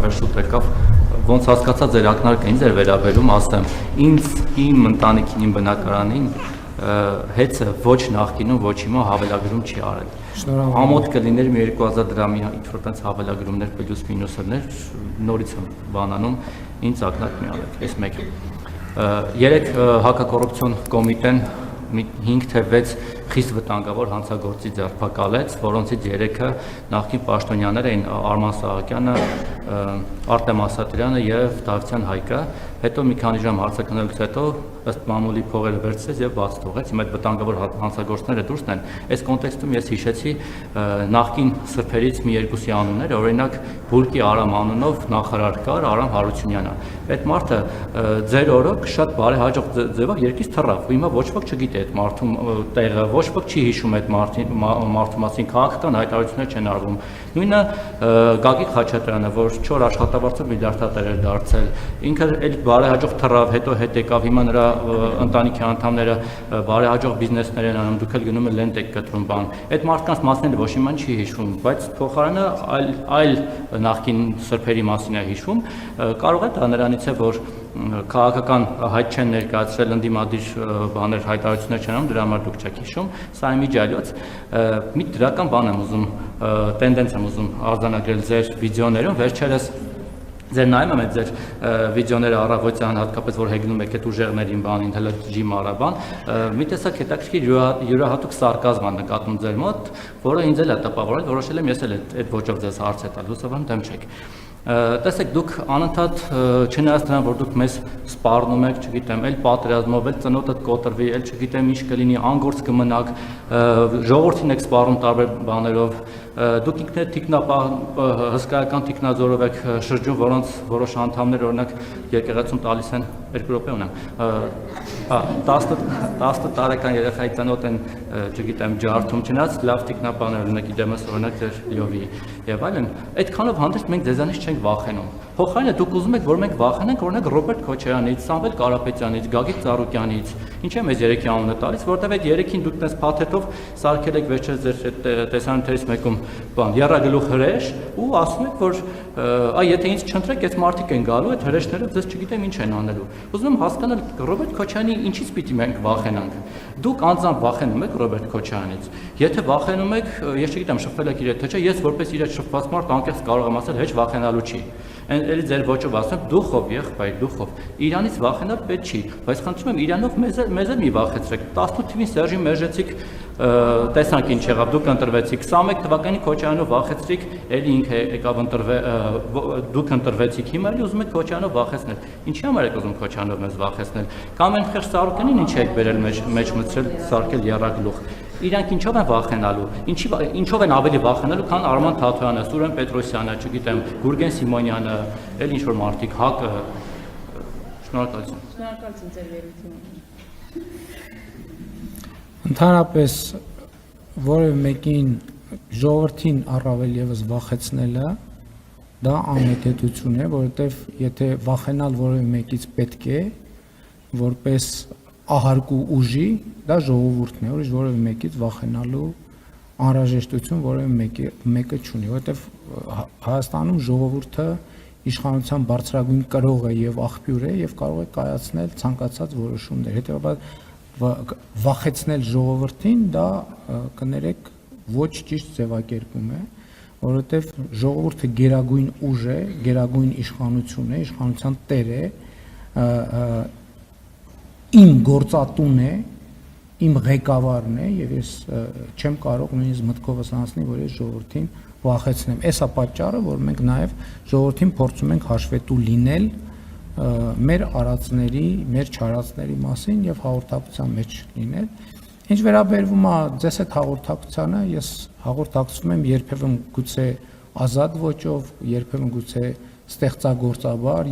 փոքր շուտ եկավ, ոնց հասկացա ձեր ակնարկը ինձ էր վերաբերում, ասեմ, ինձ իմ ընտանիքին, իմ բնակարանին հեծը ոչ նախկինում, ոչ հիմա հավելագրում չի արել։ Ամոթ կլիներ մի 2000 դրամի ինչ-որ տենց հավելագրումներ պլյուս մինուսներ, նորից եմ բանանում, ինձ ակնարկ մի արեք, այս մեկ։ Երեք հակակոռուպցիոն կոմիտեն 5 թե 6 խիստ վտանգավոր հանցագործի ձերբակալեց, որոնցից 3-ը նախկին պաշտոնյաներ էին Արման Սահակյանը, Արտեմ Ասատրյանը եւ Դավթյան Հայկը, հետո մի քանի ժամ հարցաքննելուց հետո ըստ մամուլի փողերը վերցրեց եւ բաց թողեց, հիմա այդ վտանգավոր հանցագործները դուրսն են։ Այս կոնտեքստում ես հիշեցի նախկին սրբերից մի երկուսի անուններ, օրինակ Բուլկի Արամ անունով նախարար կար, Արամ Հարությունյանը։ Այդ մարդը ձեր օրոք շատ բարեհաջող ձևով երկից թռավ, ու հիմա ոչ ոք չգիտի այդ մարդու տեղը, ոչ ոք չի հիշում այդ մարդու մասին, քաղաքական հայտարարություններ չեն արվում։ Նույնը Գագիկ Խաչատրյանը, որ 4 աշխատավարձով միլիարդատեր էր դարձել, ինքը էլ բարեհաջող թռավ, հետո հետ եկավ, հիմա նրա ընտանիքի անդամները բարեհաջող բիզնեսներ են անում, դուք էլ գնում եք լենտ եք կտրում բան։ Այդ մարդկանց մասները ոչ իման չի հիշում, բայց փոխարենը այլ նախկին սրբերի մասին է հիշում, կարող է դա նրանից է, որ քաղաքական հայտ չեն ներկայացրել, ընդդիմադիր բաներ հայտարարություններ չեն անում, դրա համար դուք չեք հիշում, սա իմիջիալոց մի դրական բան եմ ուզում, տենդենս եմ ուզում արձանագրել ձեր վիդեոներում, վերջերս ձեր նայում եմ այդ ձեր վիդեոները առավոտյան, հատկապես որ հեգնում եք այդ ուժեղներին բանին, հələ ջիմ արաբան, մի տեսակ հետաքրքիր յուրահատուկ սարկազմ է նկատում ձեր մոտ, որը ինձ էլ է տպավորել, որոշել եմ ես էլ այդ ոճով ձեզ հարց է տալ, հուսով եմ դեմ չեք։ Տեսեք, դուք անընդհատ չնայած նրան, որ դուք մեզ սպառնում եք, չգիտեմ, էլ պատերազմով, էլ ծնոտդ կոտրվի, էլ չգիտեմ ինչ կլինի, անգործ կմնաք, ժողովրդին եք սպառում տարբեր բաներով, դուք ինքնդ հսկայական թիկնազորով եք շրջում, որոնց որոշ անդամներ օրինակ եկեղեցում տալիս են 2 րոպե ունեմ, 10 տարեկան երեխայի ծնոտ են, չգիտեմ, ջարդում, չնայած լավ թիկնապաներ օրինակ իդեմս օրինակ ձեր Լյովի եւ այլն, այդքանով հանդերձ մենք ձեզանից չենք վախենում։ Փոխարենը դուք ուզում եք, որ մենք վախենանք օրինակ Ռոբերտ Քոչարյանից, Սամվել Կարապետյանից, Գագիկ Ծառուկյանից, ինչ է մեզ 3-ի անունը տալիս, որտեղ այդ 3-ին դուք տես փաթեթով սարքել եք վերջերս ձեր տեսանյութերից մեկում բան, եռագլուխ հրեշ ու ասում եք, որ այ եթե ինձ չընտրեք, այս մարդիկ են գալու, այդ հրեշները ձեզ չգիտեմ ինչ են անելու։ Ուզում եմ հասկանալ Ռոբերտ Քոչարյանի ինչից պիտի մենք վախենանք։ Դուք անձամբ վախենում եք Ռոբերտ Քոչարյանից։ Եթե վախենում եք, ես չգիտեմ, շփվել եք իր հետ, թե չէ, ես որպես իր հետ շփված մարդ անկեղծ կարող եմ ասել, հեչ վախենալու չի։ Էլի ձեր ոճով ասեմ, դուխով, եղբայր, դուխով։ Իրանից վախենալ պետք չի, բայց խնդրում եմ Իրանով մեզ էլ մի վախեցրեք։ 18 թվին Սերժի Մերժեցիք, տեսանք ինչ եղավ, դուք ընտրվեցիք, 21 թվականի Քոչարյանով վախեցրիք, էլի ինքը եկավ դուք ընտրվեցիք, հիմա էլի ուզում եք Քոչարյանով վախեցնել։ Ինչի համար եք ուզում Քոչարյանով մեզ վախեցնել։ Կամ այն խեղճ Սահակյանին ինչ եք բերել մեջ մտցրել, սարքել եռագլուխ։ Իրանք ինչով են վախենալու, ինչով են ավելի վախենալու, քան Արման Թաթոյանը, Սուրեն Պետրոսյանը, չգիտեմ, Գուրգեն Սիմոնյանը, էլ ինչ-որ մարդիկ, ՀԱԿ-ը։ Շնորհակալություն։ Շնորհակալություն ձեր վերությունը։ Ընդհանրապես որևէ մեկին ժողովրդին առավել եւս վախեցնելը դա անհետեցություն է, որովհետեւ եթե վախենալ որևէ մեկից պետք է որպես ահարկու ուժի, դա ժողովուրդն է, ուրիշ որևէ մեկից վախենալու անհրաժեշտություն որևէ մեկը չունի, որովհետև Հայաստանում ժողովուրդը իշխանության բարձրագույն կրող է եւ աղբյուր է եւ կարող է կայացնել ցանկացած որոշումներ։ Հետեւաբար վախեցնել ժողովրդին դա կներեք ոչ ճիշտ ձևակերպում է, որովհետև ժողովուրդը գերագույն ուժ է, գերագույն իշխանություն է, իշխանության տեր է, իմ գործատուն է, իմ ղեկավարն է եւ ես չեմ կարող նույնիսկ մտքովս անցնի, որ ես ժողովրդին վախեցնեմ։ Էս է պատճառը, որ մենք նաեւ ժողովրդին փորձում ենք հաշվետու լինել մեր արածների, մեր չարածների մասին եւ հաղորդակցության մեջ լինել։ Ինչ վերաբերվում է ձեզ այդ հաղորդակցությանը, ես հաղորդակցում եմ երբևէ գուցե ազատ ոճով, երբևէ գուցե ստեղծագործաբար,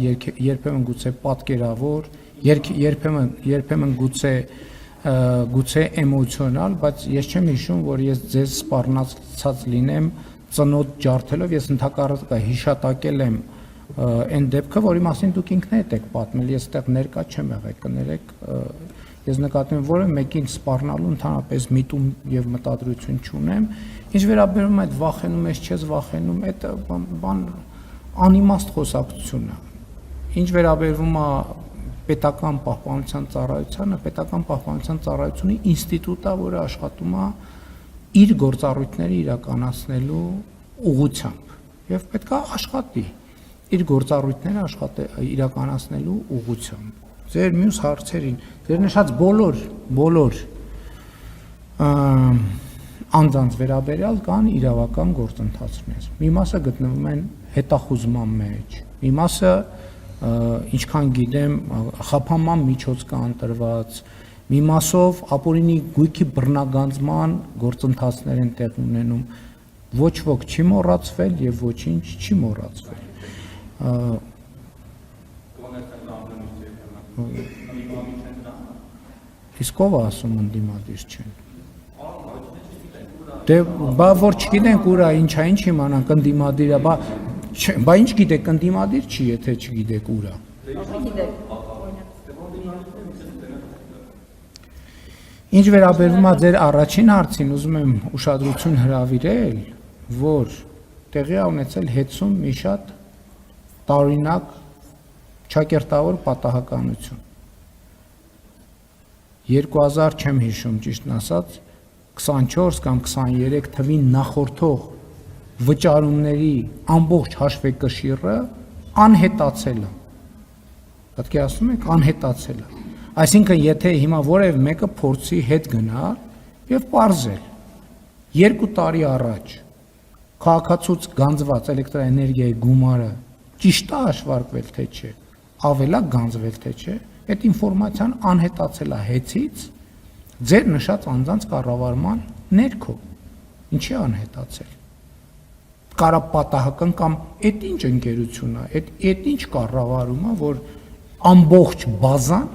երբեմն գուցե պատկերավոր, երբեմն գուցե էմոցիոնալ, բայց ես չեմ հիշում, որ ես ձեզ սպառնացած լինեմ ծնոտ ջարդելով, ես ընդհակառակը հիշատակել եմ այն դեպքը, որի մասին դուք ինքներդ եք պատմել, ես այդտեղ ներկա չեմ եղել, կներեք, ես նկատում եմ, որը մեկին սպառնալու ընդհանրապես միտում եւ մտադրություն չունեմ, ինչ վերաբերում այդ վախենում ես, չես վախենում, այդ բան անիմաստ խոսակցություն է։ Ինչ վերաբերվում է պետական պահպանության ծառայությանը, պետական պահպանության ծառայությունը ինստիտուտ է, որը աշխատում է իր գործառույթները իրականացնելու ուղղությամբ եւ պետք է աշխատի իր գործառույթները իրականացնելու ուղղությամբ։ Ձեր մյուս հարցերին, ձեր նշած բոլոր անձանց վերաբերյալ կան իրավական գործընթացներ։ Մի մասը գտնվում են հետախուզման մեջ, մի մասը ինչքան գիտեմ խափանման միջոց կա ընտրված, մի մասով ապօրինի գույքի բռնագանձման գործընթացներ են տեղ ունենում, ոչ ոք չի մոռացվել եւ ոչինչ չի մոռացվել։ Իսկ ով ասում ընդդիմադիր չեն։ Դե բա որ չգիտենք ուրա ինչա ինչ իմանանք ընդդիմադիր է, բա ինչ գիտեք ընդդիմադիր չի, եթե չգիտեք ուրա։ Ինչ վերաբերվում է ձեր առաջին հարցին, ուզում եմ ուշադրություն հրավիրել, որ տեղի է ունեցել 50 մի շատ տարօրինակ ճակերտավոր պատահականություն։ 2000 չեմ հիշում ճիշտն ասած 24 կամ 23 թվին նախորդող վճարումների ամբողջ հաշվեկշիռը անհետացել է։ Պետք է ասում եք անհետացել է։ Այսինքն եթե հիմա որևէ մեկը փորձի հետ գնալ եւ պարզել 2 տարի առաջ քաղաքացուց գանձված էլեկտրաէներգիայի գումարը ճիշտ է հաշվարկվել թե չէ, ավելա գանձվել թե չէ, այդ ինֆորմացիան անհետացել է հեծից ձեր նշած անձանց կառավարման ներքո։ Ինչի անհետացել։ Կարա պատահական կամ այդ ինչ ընկերություն է, այդ ինչ կառավարում է, որ ամբողջ բազան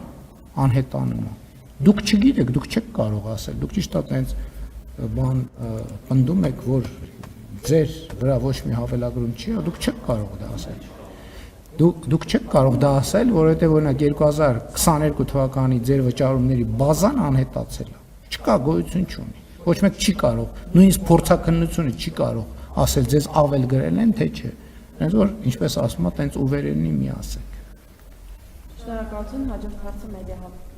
անհետանում է։ Դուք չգիտեք, դուք չեք կարող ասել, դուք ճիշտ է տենց բան պնդում եք, որ ձեր վրա ոչ մի հավելագրում չի, դուք չեք կարող դա ասել։ Դուք չեք կարող դա ասել, որովհետև օրինակ 2022 թվականի ձեր վճարումների բազան անհետացել է։ Չկա, գոյություն չունի։ Ոչ մեկ չի կարող, նույնիսկ փորձաքննությունը չի կարող ասել ձեզ ավել գրել են թե չէ։ Հենց որ ինչպես ասում է, տենց ուվերենի մի ասեք։ Շնորհակալություն, հաջորդ հարցը մեդիահաբ։